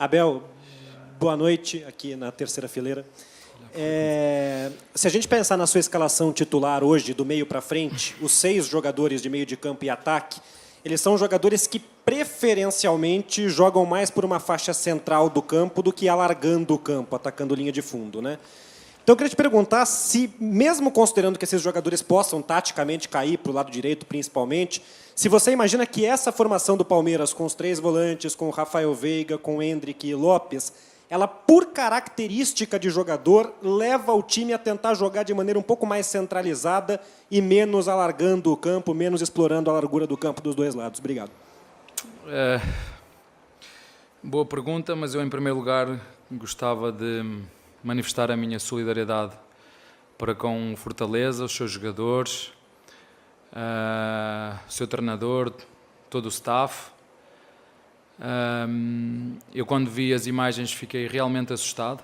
Abel, boa noite aqui na terceira fileira. Se a gente pensar na sua escalação titular hoje, do meio para frente, os 6 jogadores de meio de campo e ataque, eles são jogadores que preferencialmente jogam mais por uma faixa central do campo do que alargando o campo, atacando linha de fundo, né? Então, eu queria te perguntar se, mesmo considerando que esses jogadores possam taticamente cair para o lado direito, principalmente, se você imagina que essa formação do Palmeiras, com os 3 volantes, com o Rafael Veiga, com o Endrick e Lopes, ela, por característica de jogador, leva o time a tentar jogar de maneira um pouco mais centralizada e menos alargando o campo, menos explorando a largura do campo dos 2 lados. Obrigado. Boa pergunta, mas eu, em primeiro lugar, gostava de manifestar a minha solidariedade para com o Fortaleza, os seus jogadores, o seu treinador, todo o staff. Eu, quando vi as imagens, fiquei realmente assustado.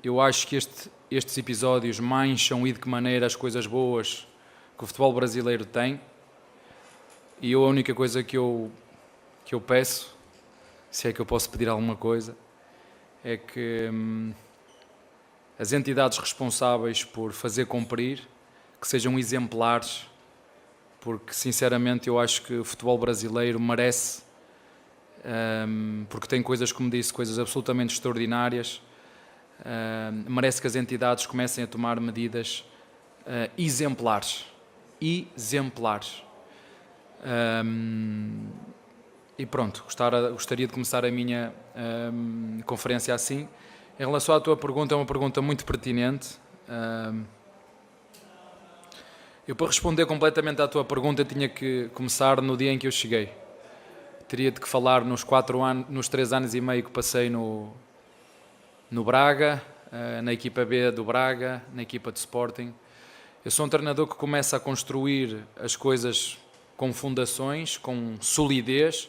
Eu acho que estes episódios mancham e de que maneira as coisas boas que o futebol brasileiro tem. E a única coisa que eu peço, se é que eu posso pedir alguma coisa, é que as entidades responsáveis por fazer cumprir, que sejam exemplares, porque sinceramente eu acho que o futebol brasileiro merece, porque tem coisas, como disse, coisas absolutamente extraordinárias, merece que as entidades comecem a tomar medidas exemplares. E pronto, gostaria de começar a minha conferência assim. Em relação à tua pergunta, é uma pergunta muito pertinente. Eu, para responder completamente à tua pergunta, tinha que começar no dia em que eu cheguei. Teria de que falar nos 3 anos e meio que passei no Braga, na equipa B do Braga, na equipa de Sporting. Eu sou um treinador que começa a construir as coisas com fundações, com solidez,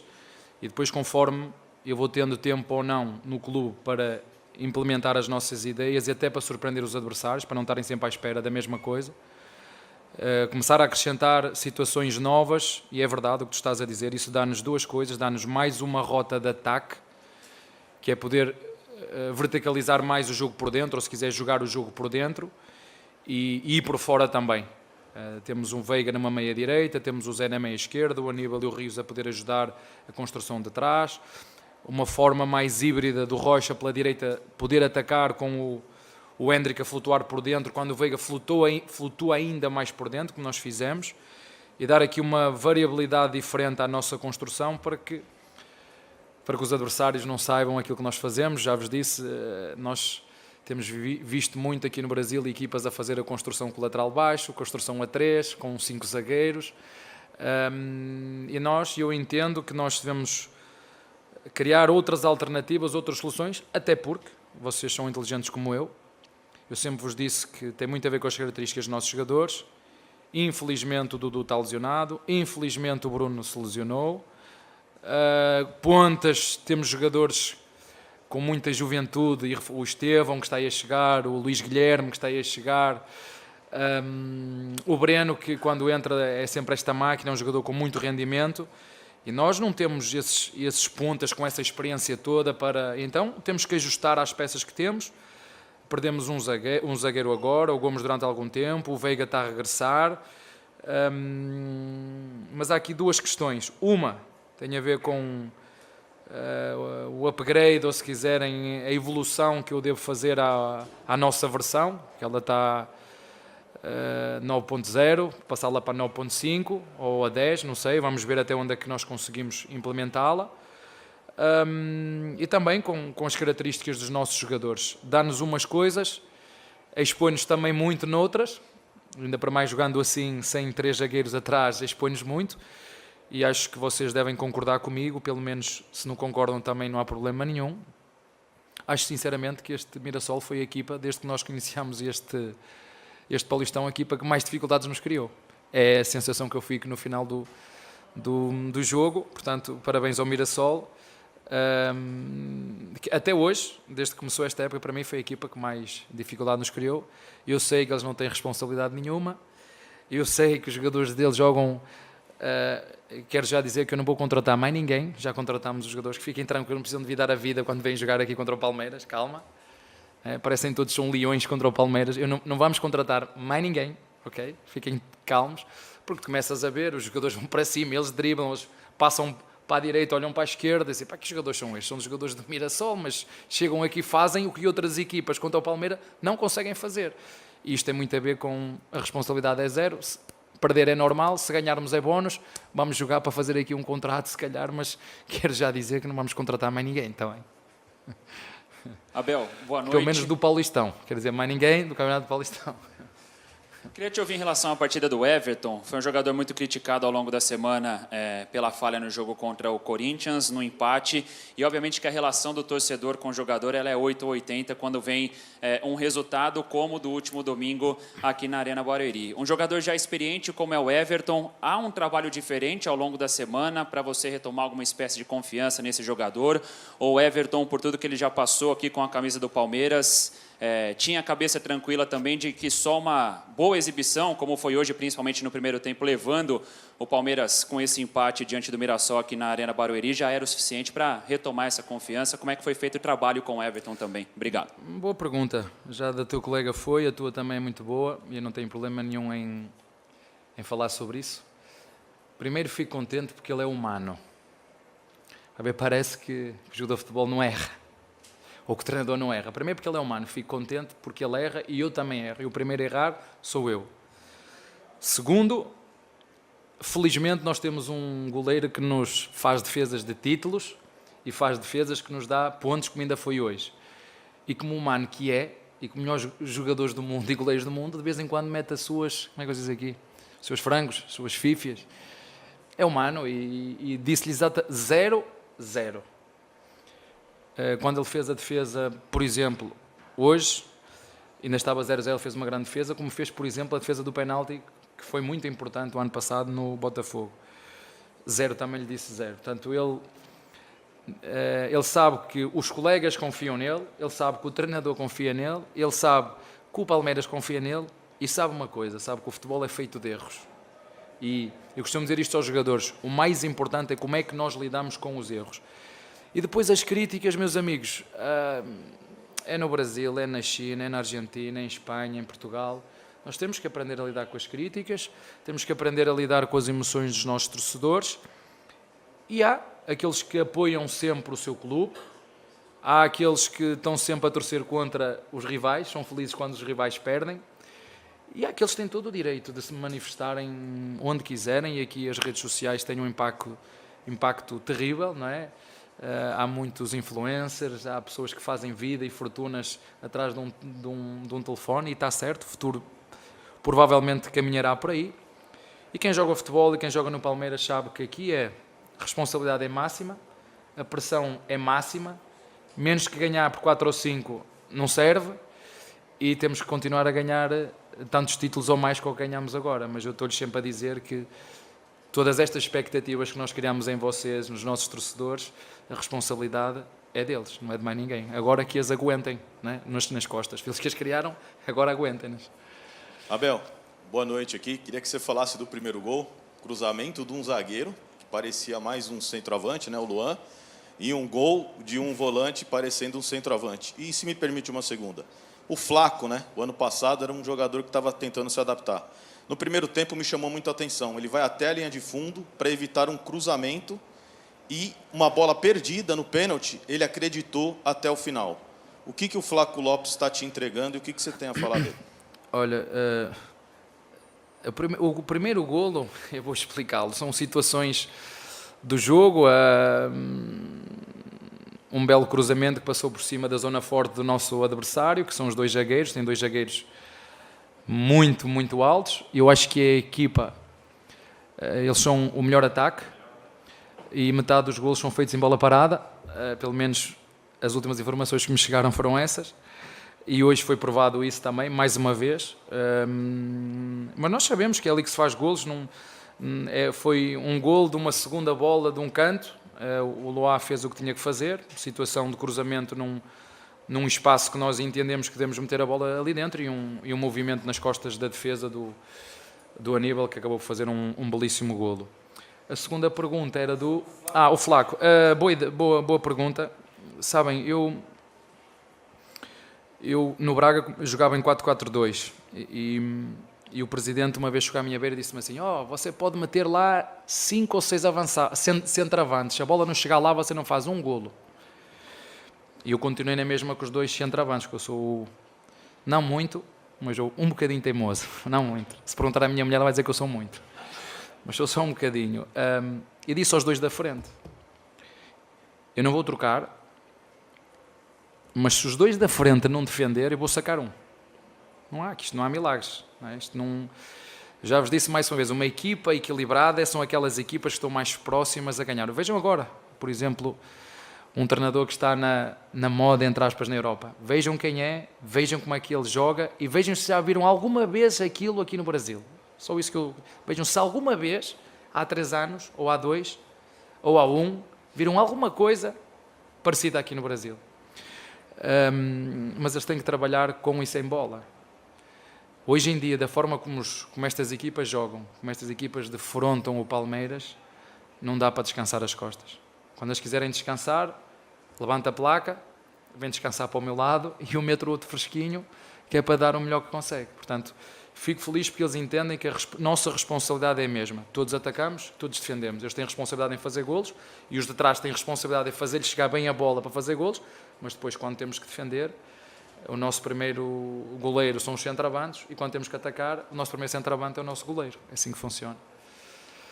e depois, conforme eu vou tendo tempo ou não no clube para implementar as nossas ideias e até para surpreender os adversários, para não estarem sempre à espera da mesma coisa, começar a acrescentar situações novas, e é verdade o que tu estás a dizer, isso dá-nos 2 coisas, dá-nos mais uma rota de ataque, que é poder verticalizar mais o jogo por dentro, ou se quiser jogar o jogo por dentro, e ir por fora também. Temos um Veiga numa meia-direita, temos o Zé na meia-esquerda, o Aníbal e o Rios a poder ajudar a construção de trás, uma forma mais híbrida do Rocha pela direita poder atacar com o Endrick a flutuar por dentro, quando o Veiga flutua ainda mais por dentro, como nós fizemos, e dar aqui uma variabilidade diferente à nossa construção para que os adversários não saibam aquilo que nós fazemos. Já vos disse, nós temos visto muito aqui no Brasil equipas a fazer a construção com o lateral baixo, construção a 3, com 5 zagueiros, e eu entendo que nós devemos criar outras alternativas, outras soluções, até porque vocês são inteligentes como eu sempre vos disse que tem muito a ver com as características dos nossos jogadores. Infelizmente o Dudu está lesionado, infelizmente o Bruno se lesionou, pontas, temos jogadores com muita juventude, o Estevão que está aí a chegar, o Luís Guilherme que está aí a chegar, o Breno que quando entra é sempre esta máquina, é um jogador com muito rendimento, e nós não temos esses pontas com essa experiência toda então temos que ajustar às peças que temos. Perdemos um zagueiro agora, o Gomes durante algum tempo, o Veiga está a regressar, mas há aqui 2 questões. Uma tem a ver com o upgrade, ou se quiserem, a evolução que eu devo fazer à nossa versão, que ela está 9.0, passá-la para 9.5 ou a 10, não sei, vamos ver até onde é que nós conseguimos implementá-la. E também com as características dos nossos jogadores. Dá-nos umas coisas, expõe-nos também muito noutras, ainda para mais jogando assim, sem 3 zagueiros atrás, expõe-nos muito, e acho que vocês devem concordar comigo, pelo menos se não concordam também não há problema nenhum. Acho sinceramente que este Mirassol foi a equipa, desde que nós iniciámos este Paulistão, a equipa que mais dificuldades nos criou. É a sensação que eu fico no final do jogo, portanto, parabéns ao Mirassol. Até hoje, desde que começou esta época, para mim foi a equipa que mais dificuldade nos criou. Eu sei que eles não têm responsabilidade nenhuma, eu sei que os jogadores deles jogam Quero já dizer que eu não vou contratar mais ninguém. Já contratámos os jogadores, que fiquem tranquilos, não precisam de dar a vida quando vêm jogar aqui contra o Palmeiras. Calma. Parecem todos são leões contra o Palmeiras. Não vamos contratar mais ninguém, ok? Fiquem calmos, porque começas a ver, os jogadores vão para cima, eles driblam, eles passam para a direita, olham para a esquerda e dizem, pá, que jogadores são estes? São os jogadores do Mirassol, mas chegam aqui e fazem o que outras equipas contra o Palmeiras não conseguem fazer. E isto tem muito a ver com a responsabilidade é zero. Se perder é normal, se ganharmos é bónus. Vamos jogar para fazer aqui um contrato, se calhar, mas quero já dizer que não vamos contratar mais ninguém também. Abel, boa noite. Pelo menos do Paulistão. Quer dizer, mais ninguém do Campeonato do Paulistão. Queria te ouvir em relação à partida do Everton. Foi um jogador muito criticado ao longo da semana pela falha no jogo contra o Corinthians, no empate. E, obviamente, que a relação do torcedor com o jogador ela é 8 ou 80 quando vem um resultado como o do último domingo aqui na Arena Barueri. Um jogador já experiente como é o Everton, há um trabalho diferente ao longo da semana para você retomar alguma espécie de confiança nesse jogador? Ou o Everton, por tudo que ele já passou aqui com a camisa do Palmeiras, tinha a cabeça tranquila também de que só uma boa exibição, como foi hoje, principalmente no primeiro tempo, levando o Palmeiras com esse empate diante do Mirassol aqui na Arena Barueri, já era o suficiente para retomar essa confiança? Como é que foi feito o trabalho com o Everton também? Obrigado. Boa pergunta. Já da teu colega foi, a tua também é muito boa e eu não tenho problema nenhum em falar sobre isso. Primeiro, fico contente porque ele é humano. A ver, parece que o jogador de futebol não erra. Ou que o treinador não erra. Primeiro porque ele é humano, fico contente porque ele erra e eu também erro. E o primeiro a errar sou eu. Segundo, felizmente nós temos um goleiro que nos faz defesas de títulos e faz defesas que nos dá pontos, como ainda foi hoje. E como humano que é, e como melhores jogadores do mundo e goleiros do mundo, de vez em quando mete as suas, como é que eu diz aqui? Os seus frangos, as suas fífias. É humano e disse-lhe 0-0. Quando ele fez a defesa, por exemplo, hoje, ainda estava 0-0, ele fez uma grande defesa, como fez, por exemplo, a defesa do penalti, que foi muito importante o ano passado no Botafogo. 0 também lhe disse 0. Portanto, ele sabe que os colegas confiam nele, ele sabe que o treinador confia nele, ele sabe que o Palmeiras confia nele e sabe uma coisa, sabe que o futebol é feito de erros. E eu costumo dizer isto aos jogadores, o mais importante é como é que nós lidamos com os erros. E depois as críticas, meus amigos, é no Brasil, é na China, é na Argentina, é em Espanha, em Portugal. Nós temos que aprender a lidar com as críticas, temos que aprender a lidar com as emoções dos nossos torcedores. E há aqueles que apoiam sempre o seu clube, há aqueles que estão sempre a torcer contra os rivais, são felizes quando os rivais perdem. E há aqueles que têm todo o direito de se manifestarem onde quiserem, e aqui as redes sociais têm um impacto terrível, não é? Há muitos influencers, há pessoas que fazem vida e fortunas atrás de um telefone, e está certo, o futuro provavelmente caminhará por aí. E quem joga futebol e quem joga no Palmeiras sabe que aqui a responsabilidade é máxima, a pressão é máxima, menos que ganhar por 4 ou 5 não serve, e temos que continuar a ganhar tantos títulos ou mais que o que ganhamos agora. Mas eu estou-lhes sempre a dizer que todas estas expectativas que nós criamos em vocês, nos nossos torcedores, a responsabilidade é deles, não é de mais ninguém. Agora que as aguentem, né? nas costas. Eles que as criaram, agora aguentem-nas. Abel, boa noite aqui. Queria que você falasse do primeiro gol, cruzamento de um zagueiro, que parecia mais um centroavante, né, o Luan, e um gol de um volante parecendo um centroavante. E se me permite uma segunda, o Flaco, né, o ano passado era um jogador que estava tentando se adaptar. No primeiro tempo me chamou muito a atenção. Ele vai até a linha de fundo para evitar um cruzamento e uma bola perdida no pênalti, ele acreditou até o final. O que o Flaco Lopes está te entregando e o que você tem a falar dele? Olha, o primeiro golo, eu vou explicá-lo, são situações do jogo, um belo cruzamento que passou por cima da zona forte do nosso adversário, que são os dois zagueiros, tem dois zagueiros muito, muito altos. Eu acho que a equipa, eles são o melhor ataque e metade dos golos são feitos em bola parada, pelo menos as últimas informações que me chegaram foram essas, e hoje foi provado isso também, mais uma vez. Mas nós sabemos que é ali que se faz golos. Foi um golo de uma segunda bola de um canto, o Loá fez o que tinha que fazer, situação de cruzamento num espaço que nós entendemos que devemos meter a bola ali dentro, e um movimento nas costas da defesa do Aníbal, que acabou por fazer um belíssimo golo. A segunda pergunta era do... o Flaco. Boa pergunta. Sabem, eu no Braga jogava em 4-4-2 e o presidente uma vez chegou à minha beira e disse-me assim: você pode meter lá 5 ou 6 centroavantes, se a bola não chegar lá você não faz um golo. E eu continuei na mesma com os 2 centroavantes, que eu sou, não muito, mas eu um bocadinho teimoso, não muito. Se perguntar à minha mulher ela vai dizer que eu sou muito, mas sou só um bocadinho. E disse aos 2 da frente: eu não vou trocar, mas se os 2 da frente não defender, eu vou sacar um. Não há milagres. Não é? Já vos disse mais uma vez, uma equipa equilibrada são aquelas equipas que estão mais próximas a ganhar. Vejam agora, por exemplo, um treinador que está na moda, entre aspas, na Europa. Vejam quem é, vejam como é que ele joga e vejam se já viram alguma vez aquilo aqui no Brasil. Só isso que eu... Vejam se alguma vez, há 3 anos, ou há 2, ou há 1, viram alguma coisa parecida aqui no Brasil. Mas eles têm que trabalhar com e sem bola. Hoje em dia, da forma como estas equipas jogam, como estas equipas defrontam o Palmeiras, não dá para descansar as costas. Quando eles quiserem descansar, levanta a placa, vem descansar para o meu lado e eu meto outro fresquinho, que é para dar o melhor que consegue. Portanto, fico feliz porque eles entendem que a nossa responsabilidade é a mesma. Todos atacamos, todos defendemos. Eles têm responsabilidade em fazer golos e os de trás têm responsabilidade em fazer-lhes chegar bem a bola para fazer golos, mas depois, quando temos que defender, o nosso primeiro goleiro são os centroavantes e quando temos que atacar, o nosso primeiro centroavante é o nosso goleiro. É assim que funciona.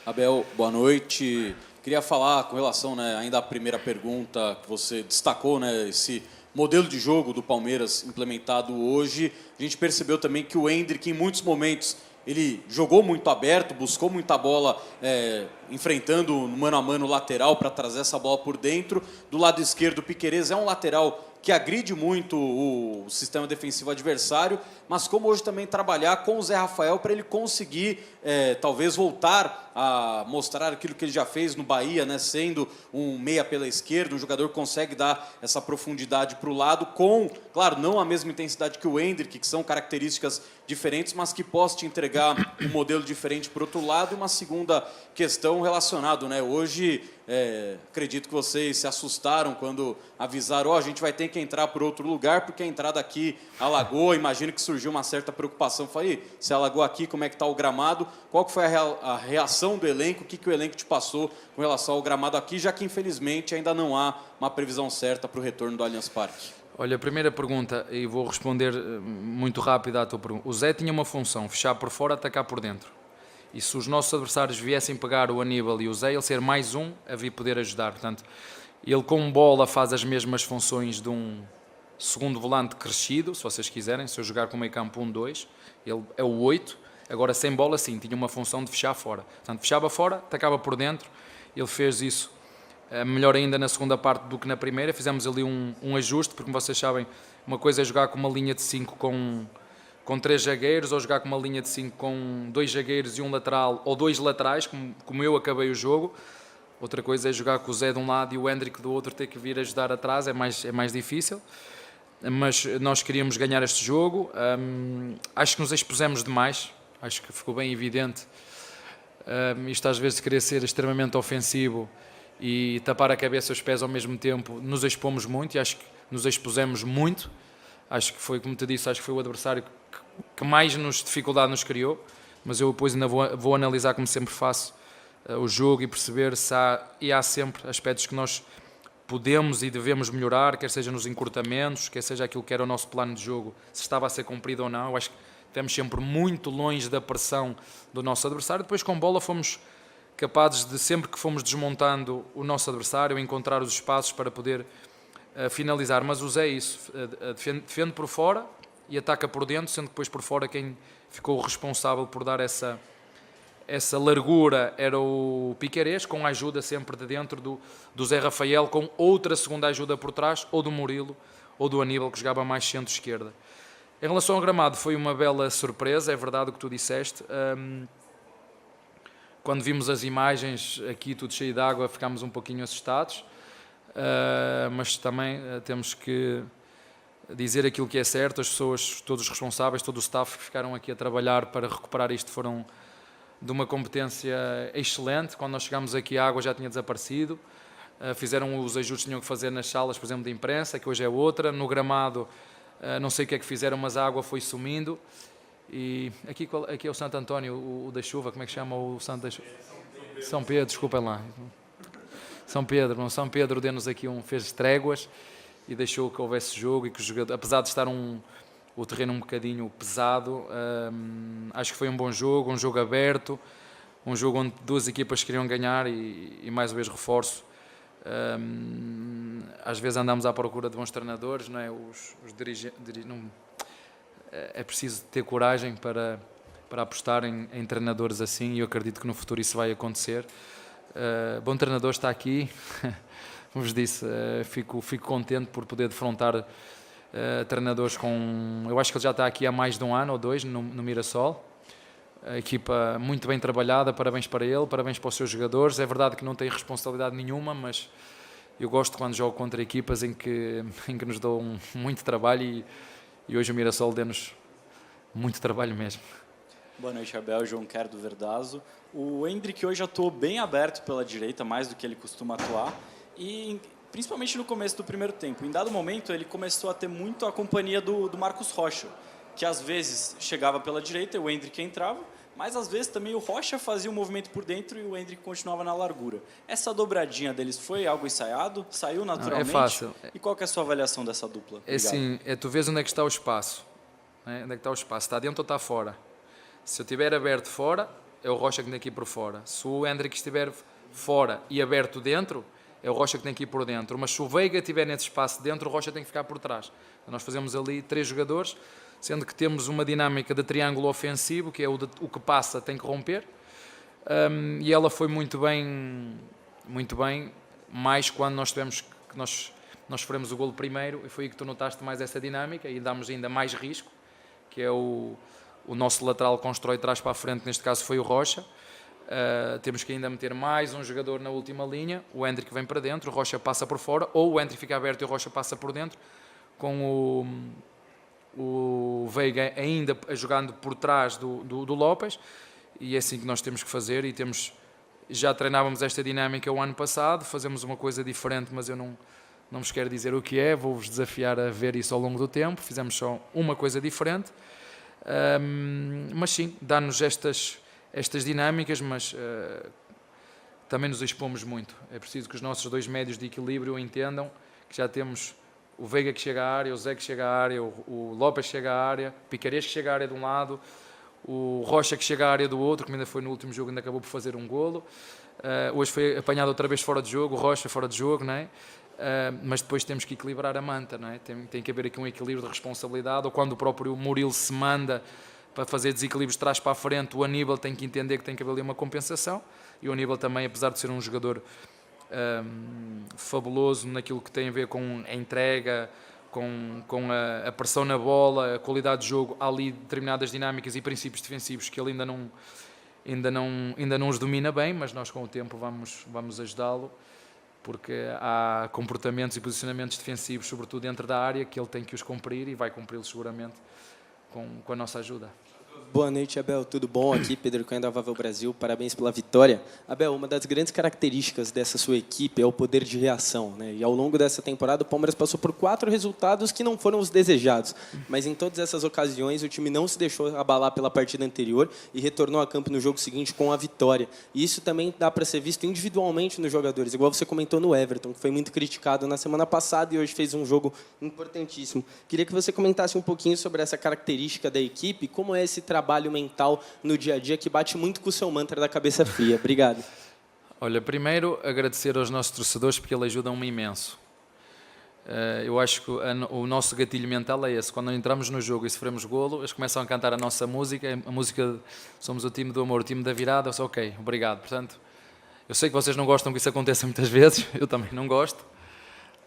Abel, boa noite. Queria falar com relação, ainda à primeira pergunta que você destacou, esse modelo de jogo do Palmeiras implementado hoje. A gente percebeu também que o Endrick, em muitos momentos, ele jogou muito aberto, buscou muita bola, enfrentando no mano a mano lateral para trazer essa bola por dentro. Do lado esquerdo, o Piquerez é um lateral que agride muito o sistema defensivo adversário, mas como hoje também trabalhar com o Zé Rafael para ele conseguir, talvez, voltar a mostrar aquilo que ele já fez no Bahia, sendo um meia pela esquerda, um jogador que consegue dar essa profundidade para o lado, com, claro, não a mesma intensidade que o Endrick, que são características diferentes, mas que possa te entregar um modelo diferente para o outro lado. E uma segunda questão relacionada, hoje, acredito que vocês se assustaram quando avisaram, a gente vai ter que entrar por outro lugar, porque a entrada aqui alagou. Imagino que surgiu uma certa preocupação. Falei, se alagou aqui, como é que está o gramado? Qual que foi a reação do elenco? O que o elenco te passou com relação ao gramado aqui, já que infelizmente ainda não há uma previsão certa para o retorno do Allianz Parque? Olha, a primeira pergunta, e vou responder muito rápido à tua pergunta. O Zé tinha uma função, fechar por fora, atacar por dentro. E se os nossos adversários viessem pegar o Aníbal e o Zé, ele ser mais um a vir poder ajudar. Portanto, ele com bola faz as mesmas funções de um segundo volante crescido, se vocês quiserem. Se eu jogar com o meio campo 1-2, ele é o 8. Agora, sem bola, sim, tinha uma função de fechar fora. Portanto, fechava fora, atacava por dentro. Ele fez isso melhor ainda na segunda parte do que na primeira. Fizemos ali um ajuste, porque, como vocês sabem, uma coisa é jogar com uma linha de 5 com 3 zagueiros, ou jogar com uma linha de 5 com 2 zagueiros e um lateral, ou 2 laterais, como eu acabei o jogo. Outra coisa é jogar com o Zé de um lado e o Endrick do outro, ter que vir ajudar atrás, é mais difícil. Mas nós queríamos ganhar este jogo. Acho que nos expusemos demais, acho que ficou bem evidente. Isto às vezes de querer ser extremamente ofensivo e tapar a cabeça e os pés ao mesmo tempo, nos expomos muito e acho que nos expusemos muito. Acho que foi, como te disse, acho que foi o adversário que mais dificuldade nos criou, mas eu depois ainda vou analisar, como sempre faço, o jogo e perceber se há sempre aspectos que nós podemos e devemos melhorar, quer seja nos encurtamentos, quer seja aquilo que era o nosso plano de jogo, se estava a ser cumprido ou não. Eu acho que estamos sempre muito longe da pressão do nosso adversário. Depois, com bola, fomos capazes de, sempre que fomos desmontando o nosso adversário, encontrar os espaços para poder finalizar. Mas o Zé é isso, defende por fora e ataca por dentro, sendo que depois por fora quem ficou responsável por dar essa largura era o Piquerez, com a ajuda sempre de dentro do Zé Rafael, com outra segunda ajuda por trás, ou do Murilo, ou do Aníbal, que jogava mais centro-esquerda. Em relação ao gramado, foi uma bela surpresa, é verdade o que tu disseste. Quando vimos as imagens, aqui tudo cheio de água, ficámos um pouquinho assustados, mas também temos que dizer aquilo que é certo. As pessoas, todos os responsáveis, todo o staff que ficaram aqui a trabalhar para recuperar isto foram de uma competência excelente. Quando nós chegámos aqui, a água já tinha desaparecido. Fizeram os ajustes que tinham que fazer nas salas, por exemplo, de imprensa, que hoje é outra. No gramado, não sei o que é que fizeram, mas a água foi sumindo. E aqui é o Santo António, o da chuva, como é que chama o Santo da chuva? São Pedro, desculpem lá. São Pedro deu-nos aqui fez tréguas e deixou que houvesse jogo e que os jogadores, apesar de estar o terreno um bocadinho pesado, acho que foi um bom jogo, um jogo aberto, um jogo onde duas equipas queriam ganhar e mais uma vez reforço. Às vezes andamos à procura de bons treinadores, não é? Os dirigentes, é preciso ter coragem para apostar em treinadores assim e eu acredito que no futuro isso vai acontecer. Bom treinador está aqui, como vos disse, fico contente por poder defrontar treinadores com... Eu acho que ele já está aqui há mais de um ano ou dois no Mirassol. A equipa muito bem trabalhada, parabéns para ele, parabéns para os seus jogadores. É verdade que não tem responsabilidade nenhuma, mas eu gosto quando jogo contra equipas em que nos dão muito trabalho e hoje o Mirassol deu-nos muito trabalho mesmo. Boa noite, Abel. João Quer do Verdazo. O Endrick hoje atuou bem aberto pela direita, mais do que ele costuma atuar, e principalmente no começo do primeiro tempo. Em dado momento, ele começou a ter muito a companhia do Marcos Rocha, que às vezes chegava pela direita e o Endrick entrava, mas às vezes também o Rocha fazia um movimento por dentro e o Endrick continuava na largura. Essa dobradinha deles foi algo ensaiado? Saiu naturalmente? Não, é fácil. E qual que é a sua avaliação dessa dupla? É assim, tu vês onde é que está o espaço. Né? Onde é que está o espaço? Está dentro ou está fora? Se eu estiver aberto fora, é o Rocha que tem que ir por fora. Se o Endrick estiver fora e aberto dentro, é o Rocha que tem que ir por dentro. Mas se o Veiga estiver nesse espaço dentro, o Rocha tem que ficar por trás. Então, nós fazemos ali 3 jogadores, sendo que temos uma dinâmica de triângulo ofensivo, que é o que passa tem que romper, e ela foi muito bem, mais quando nós tivemos que nós sofremos o golo primeiro, e foi aí que tu notaste mais essa dinâmica, e damos ainda mais risco, que é o nosso lateral constrói de trás para a frente, neste caso foi o Rocha. Temos que ainda meter mais um jogador na última linha, o Endrick vem para dentro, o Rocha passa por fora, ou o Endrick fica aberto e o Rocha passa por dentro, com o Veiga ainda jogando por trás do Lopes, e é assim que nós temos que fazer. E já treinávamos esta dinâmica o ano passado, fazemos uma coisa diferente, mas eu não vos quero dizer o que é, vou-vos desafiar a ver isso ao longo do tempo. Fizemos só uma coisa diferente, mas sim, dá-nos estas dinâmicas, mas também nos expomos muito. É preciso que os nossos dois médios de equilíbrio entendam que já temos o Veiga que chega à área, o Zé que chega à área, o Lopes que chega à área, o Picarês que chega à área de um lado, o Rocha que chega à área do outro, que ainda foi no último jogo, ainda acabou por fazer um golo. Hoje foi apanhado outra vez fora de jogo, o Rocha fora de jogo, não é? Mas depois temos que equilibrar a manta, não é? Tem que haver aqui um equilíbrio de responsabilidade, ou quando o próprio Murilo se manda para fazer desequilíbrios de trás para a frente, o Aníbal tem que entender que tem que haver ali uma compensação, e o Aníbal também, apesar de ser um jogador fabuloso naquilo que tem a ver com a entrega, com a pressão na bola, a qualidade de jogo, há ali determinadas dinâmicas e princípios defensivos que ele ainda não os domina bem, mas nós com o tempo vamos ajudá-lo, porque há comportamentos e posicionamentos defensivos, sobretudo dentro da área, que ele tem que os cumprir e vai cumpri-los seguramente com a nossa ajuda. Boa noite, Abel. Tudo bom? Aqui, Pedro Cunha da Vável Brasil. Parabéns pela vitória. Abel, uma das grandes características dessa sua equipe é o poder de reação, né? E ao longo dessa temporada, o Palmeiras passou por 4 resultados que não foram os desejados. Mas em todas essas ocasiões, o time não se deixou abalar pela partida anterior e retornou a campo no jogo seguinte com a vitória. E isso também dá para ser visto individualmente nos jogadores, igual você comentou no Everton, que foi muito criticado na semana passada e hoje fez um jogo importantíssimo. Queria que você comentasse um pouquinho sobre essa característica da equipe, como é esse trabalho mental no dia a dia que bate muito com o seu mantra da cabeça fria. Obrigado. Olha, primeiro agradecer aos nossos torcedores porque eles ajudam-me imenso. Eu acho que o nosso gatilho mental é esse. Quando entramos no jogo e sofremos golo, eles começam a cantar a nossa música, a música somos o time do amor, o time da virada. Eu sou ok, obrigado. Portanto, eu sei que vocês não gostam que isso aconteça muitas vezes, eu também não gosto,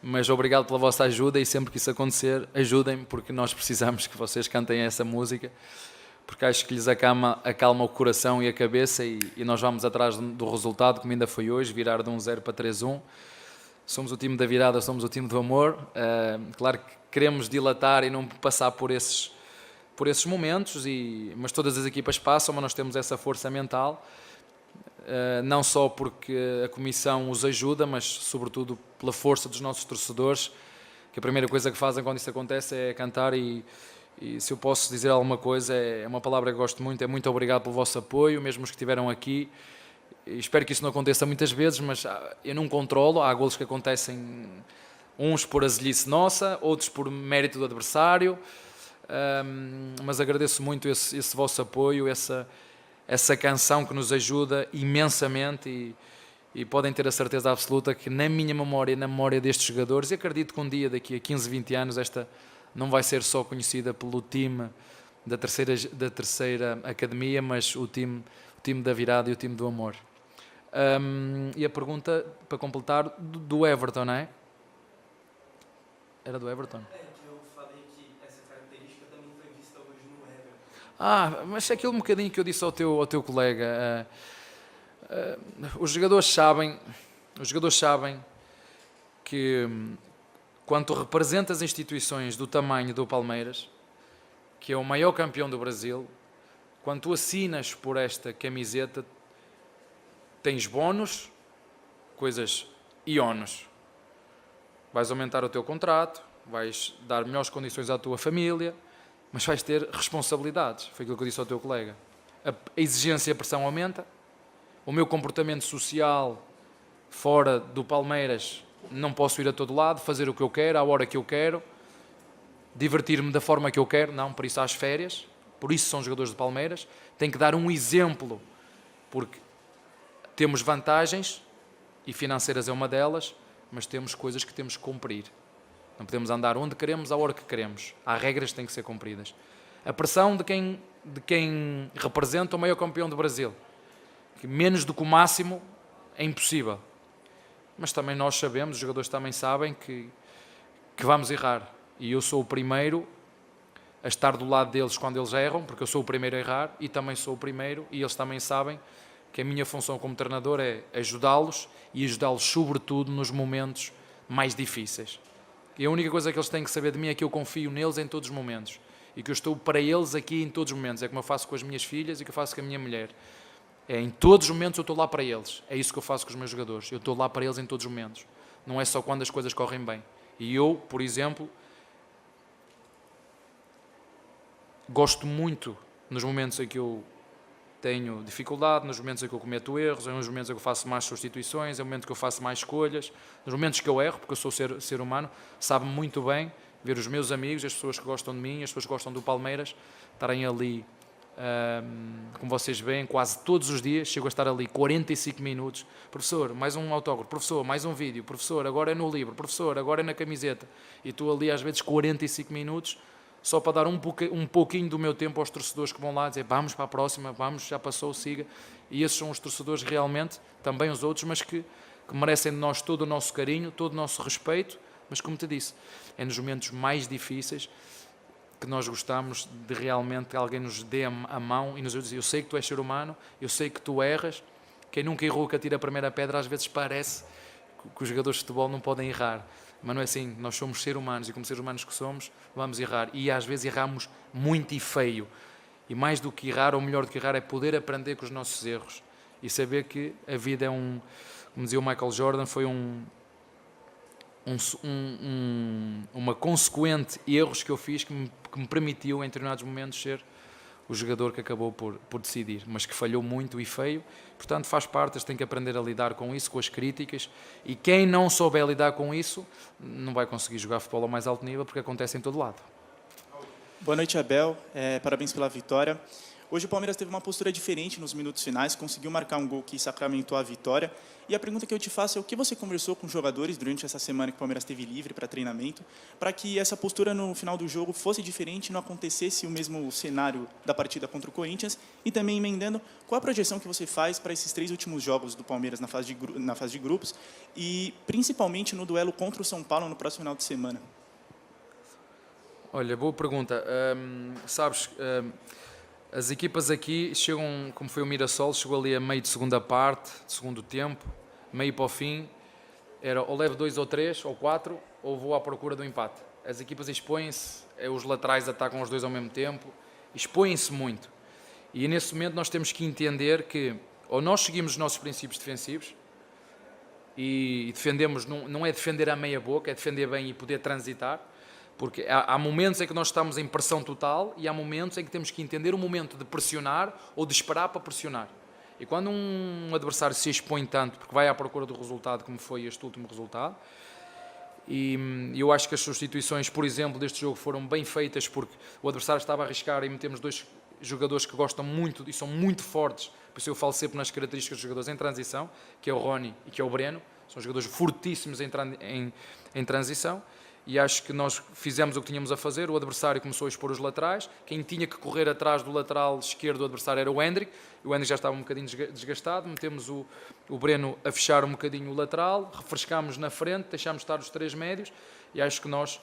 mas obrigado pela vossa ajuda e sempre que isso acontecer, ajudem-me, porque nós precisamos que vocês cantem essa música, porque acho que lhes acalma o coração e a cabeça, e nós vamos atrás do resultado, como ainda foi hoje, virar de 1-0 para 3-1. Somos o time da virada, somos o time do amor. Claro que queremos dilatar e não passar por esses por esses momentos, mas todas as equipas passam, mas nós temos essa força mental, não só porque a Comissão os ajuda, mas sobretudo pela força dos nossos torcedores, que a primeira coisa que fazem quando isso acontece é cantar e se eu posso dizer alguma coisa, é uma palavra que gosto muito, é muito obrigado pelo vosso apoio, mesmo os que estiveram aqui. E espero que isso não aconteça muitas vezes, mas eu não controlo, há golos que acontecem uns por azelice nossa, outros por mérito do adversário, mas agradeço muito esse vosso apoio, essa canção que nos ajuda imensamente e podem ter a certeza absoluta que na minha memória e na memória destes jogadores, e acredito que um dia, daqui a 15, 20 anos, esta não vai ser só conhecida pelo time da terceira academia, mas o time da virada e o time do amor. E a pergunta, para completar, do Everton, não é? Era do Everton? Eu falei que essa característica também foi vista hoje no Everton. Mas é aquele bocadinho que eu disse ao teu colega. Os jogadores sabem que quando tu representas instituições do tamanho do Palmeiras, que é o maior campeão do Brasil, quando tu assinas por esta camiseta, tens bónus, coisas e ónus. Vais aumentar o teu contrato, vais dar melhores condições à tua família, mas vais ter responsabilidades. Foi aquilo que eu disse ao teu colega. A exigência e a pressão aumenta. O meu comportamento social fora do Palmeiras, não posso ir a todo lado, fazer o que eu quero, à hora que eu quero, divertir-me da forma que eu quero, não, por isso há as férias, por isso são jogadores de Palmeiras, tem que dar um exemplo, porque temos vantagens, e financeiras é uma delas, mas temos coisas que temos que cumprir. Não podemos andar onde queremos, à hora que queremos. Há regras que têm que ser cumpridas. A pressão de quem representa o maior campeão do Brasil, que menos do que o máximo é impossível. Mas também nós sabemos, os jogadores também sabem que vamos errar. E eu sou o primeiro a estar do lado deles quando eles erram, porque eu sou o primeiro a errar e também sou o primeiro, e eles também sabem que a minha função como treinador é ajudá-los e ajudá-los sobretudo nos momentos mais difíceis. E a única coisa que eles têm que saber de mim é que eu confio neles em todos os momentos e que eu estou para eles aqui em todos os momentos. É como eu faço com as minhas filhas e que eu faço com a minha mulher. Em todos os momentos eu estou lá para eles. É isso que eu faço com os meus jogadores. Eu estou lá para eles em todos os momentos. Não é só quando as coisas correm bem. E eu, por exemplo, gosto muito nos momentos em que eu tenho dificuldade, nos momentos em que eu cometo erros, nos momentos em que eu faço mais substituições, nos momentos que eu faço mais escolhas, nos momentos que eu erro, porque eu sou ser humano, sabe muito bem ver os meus amigos, as pessoas que gostam de mim, as pessoas que gostam do Palmeiras, estarem ali, como vocês veem, quase todos os dias, chego a estar ali 45 minutos, professor, mais um autógrafo, professor, mais um vídeo, professor, agora é no livro, professor, agora é na camiseta, e estou ali às vezes 45 minutos, só para dar um pouquinho do meu tempo aos torcedores que vão lá dizer vamos para a próxima, vamos, já passou, siga. E esses são os torcedores realmente, também os outros, mas que merecem de nós todo o nosso carinho, todo o nosso respeito, mas como te disse, é nos momentos mais difíceis que nós gostamos de realmente alguém nos dê a mão e nos diz, eu sei que tu és ser humano, eu sei que tu erras, quem nunca errou que atira a primeira pedra, às vezes parece que os jogadores de futebol não podem errar. Mas não é assim, nós somos seres humanos e como seres humanos que somos, vamos errar. E às vezes erramos muito e feio. E mais do que errar, ou melhor do que errar, é poder aprender com os nossos erros. E saber que a vida é como dizia o Michael Jordan, foi uma consequente erros que eu fiz que me permitiu, em determinados momentos, ser o jogador que acabou por decidir, mas que falhou muito e feio, portanto faz parte, tem que aprender a lidar com isso, com as críticas, e quem não souber lidar com isso, não vai conseguir jogar futebol ao mais alto nível, porque acontece em todo lado. Boa noite, Abel. Parabéns pela vitória. Hoje o Palmeiras teve uma postura diferente nos minutos finais, conseguiu marcar um gol que sacramentou a vitória. E a pergunta que eu te faço é o que você conversou com os jogadores durante essa semana que o Palmeiras teve livre para treinamento, para que essa postura no final do jogo fosse diferente e não acontecesse o mesmo cenário da partida contra o Corinthians? E também emendando, qual a projeção que você faz para esses 3 últimos jogos do Palmeiras na fase de grupos e principalmente no duelo contra o São Paulo no próximo final de semana? Olha, boa pergunta. As equipas aqui chegam, como foi o Mirassol, chegou ali a meio de segunda parte, de segundo tempo, meio para o fim, era ou levo 2 ou 3 ou 4, ou vou à procura do empate. As equipas expõem-se, os laterais atacam os dois ao mesmo tempo, expõem-se muito. E nesse momento nós temos que entender que ou nós seguimos os nossos princípios defensivos e defendemos, não é defender a meia boca, é defender bem e poder transitar, porque há momentos em que nós estamos em pressão total e há momentos em que temos que entender o momento de pressionar ou de esperar para pressionar. E quando um adversário se expõe tanto, porque vai à procura do resultado, como foi este último resultado, e eu acho que as substituições, por exemplo, deste jogo foram bem feitas, porque o adversário estava a arriscar e metemos dois jogadores que gostam muito e são muito fortes, por isso eu falo sempre nas características dos jogadores em transição, que é o Rony e que é o Breno, são jogadores fortíssimos em transição, e acho que nós fizemos o que tínhamos a fazer. O adversário começou a expor os laterais, quem tinha que correr atrás do lateral esquerdo do adversário era o Hendrick já estava um bocadinho desgastado, metemos o Breno a fechar um bocadinho o lateral, refrescámos na frente, deixámos estar os 3 médios, e acho que nós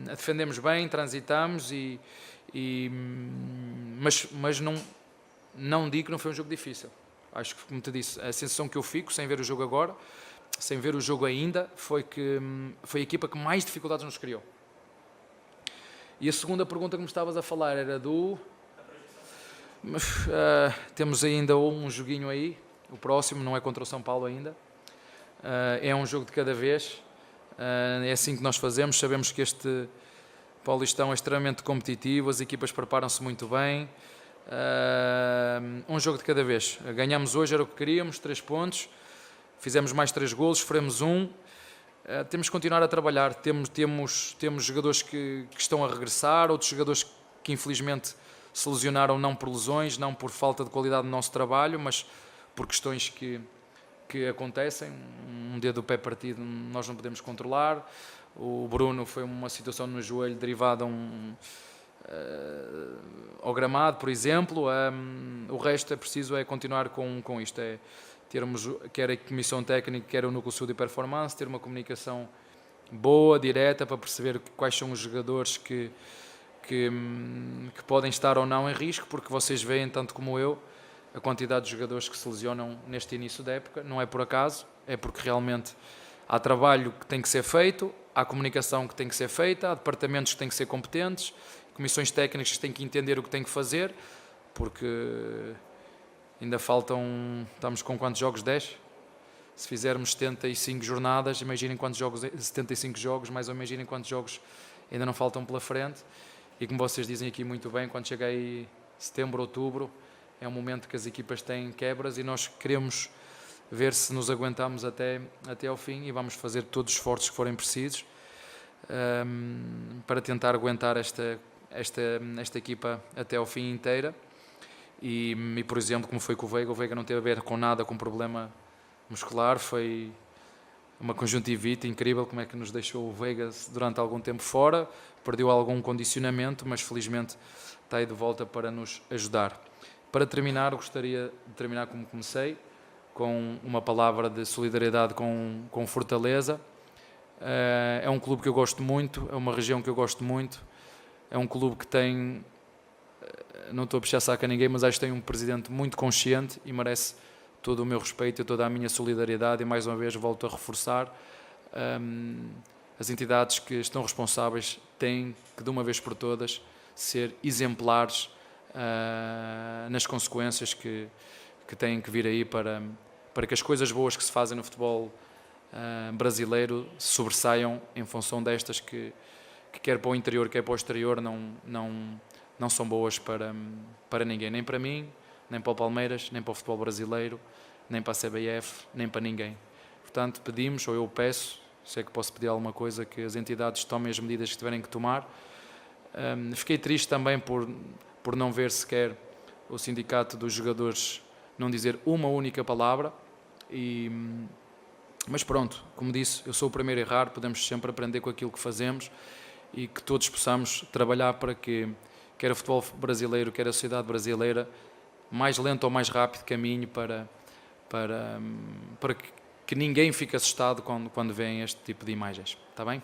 defendemos bem, transitamos, mas não digo que não foi um jogo difícil. Acho que, como te disse, a sensação que eu fico, sem ver o jogo agora, sem ver o jogo ainda, foi que foi a equipa que mais dificuldades nos criou. E a segunda pergunta que me estavas a falar era do... temos ainda um joguinho aí, o próximo não é contra o São Paulo ainda. É um jogo de cada vez, é assim que nós fazemos. Sabemos que este Paulistão é extremamente competitivo, as equipas preparam-se muito bem. Um jogo de cada vez. Ganhamos hoje, era o que queríamos, 3 pontos. Fizemos mais 3 golos, sofremos 1. Temos que continuar a trabalhar. Temos jogadores que estão a regressar, outros jogadores que infelizmente se lesionaram não por lesões, não por falta de qualidade no nosso trabalho, mas por questões que acontecem. Um dedo do pé partido nós não podemos controlar. O Bruno foi uma situação no joelho derivada ao gramado, por exemplo. O resto é preciso continuar com isto. Termos, quer a comissão técnica, quer o Núcleo de Saúde e Performance, ter uma comunicação boa, direta, para perceber quais são os jogadores que podem estar ou não em risco, porque vocês veem, tanto como eu, a quantidade de jogadores que se lesionam neste início da época. Não é por acaso, é porque realmente há trabalho que tem que ser feito, há comunicação que tem que ser feita, há departamentos que têm que ser competentes, comissões técnicas que têm que entender o que têm que fazer, porque ainda faltam, estamos com quantos jogos? 10? Se fizermos 75 jornadas, imaginem quantos jogos, 75 jogos, mais ou menos imaginem quantos jogos ainda não faltam pela frente. E como vocês dizem aqui muito bem, quando chega aí setembro, outubro, é um momento que as equipas têm quebras e nós queremos ver se nos aguentamos até ao fim, e vamos fazer todos os esforços que forem precisos para tentar aguentar esta equipa até ao fim inteira. E, por exemplo, como foi com o Veiga não teve a ver com nada, com problema muscular, foi uma conjuntivite incrível, como é que nos deixou o Veiga durante algum tempo fora, perdeu algum condicionamento, mas felizmente está aí de volta para nos ajudar. Para terminar, gostaria de terminar como comecei, com uma palavra de solidariedade com Fortaleza. É um clube que eu gosto muito, é uma região que eu gosto muito, é um clube que tem, não estou a puxar saco a ninguém, mas acho que tem um presidente muito consciente e merece todo o meu respeito e toda a minha solidariedade, e mais uma vez volto a reforçar, as entidades que estão responsáveis têm que, de uma vez por todas, ser exemplares nas consequências que têm que vir aí para que as coisas boas que se fazem no futebol brasileiro sobressaiam em função destas que quer para o interior, quer para o exterior, não são boas para ninguém, nem para mim, nem para o Palmeiras, nem para o futebol brasileiro, nem para a CBF, nem para ninguém. Portanto, pedimos, ou eu peço, sei que posso pedir alguma coisa, que as entidades tomem as medidas que tiverem que tomar. Fiquei triste também por não ver sequer o sindicato dos jogadores não dizer uma única palavra, mas pronto, como disse, eu sou o primeiro a errar, podemos sempre aprender com aquilo que fazemos e que todos possamos trabalhar para que quer o futebol brasileiro, quer a sociedade brasileira, mais lento ou mais rápido, caminhe para que ninguém fique assustado quando vêem este tipo de imagens. Está bem?